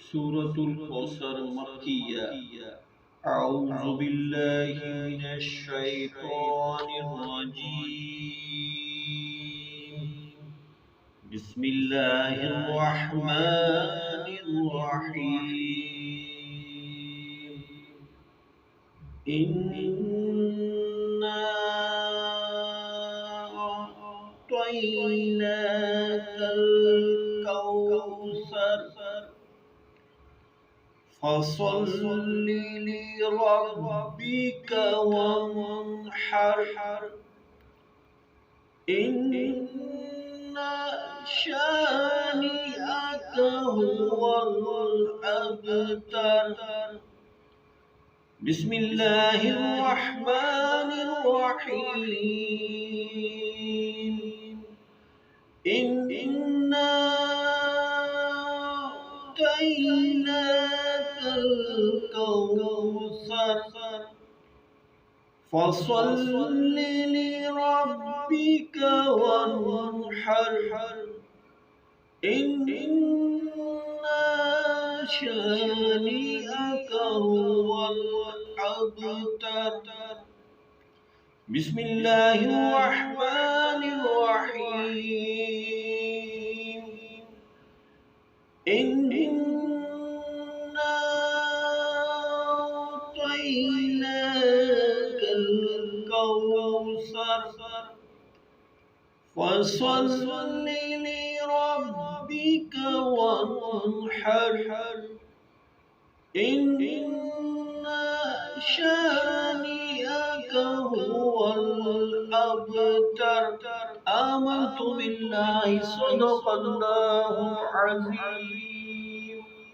सूरतुल कौसर मक्किया। अऊज़ु बिल्लाहि मिनश शैतानिर रजीम। बिस्मिल्लाहिर रहमानिर रहीम। इन्ना अअतैनाकल कौसर फसल्लि लिरब्बिक वन्हर। इन्ना शानिअक हुवल अबतर। बिस्मिल्लाहिर रहमानिर रहीम। इन्ना अअतैनाकल कौसर फसल्लि लिरब्बिक वन्हर। इन्ना शानिअक हुवल अबतर। बिस्मिल्लाहिर रहमानिर रहीम। इन्ना अअतैनाकल कौसर फसल्लि लिरब्बिक वन्हर। इन्ना शानिअक हुवल अबतर। आमन्तु बिल्लाहि सदक़ल्लाहुल अज़ीम।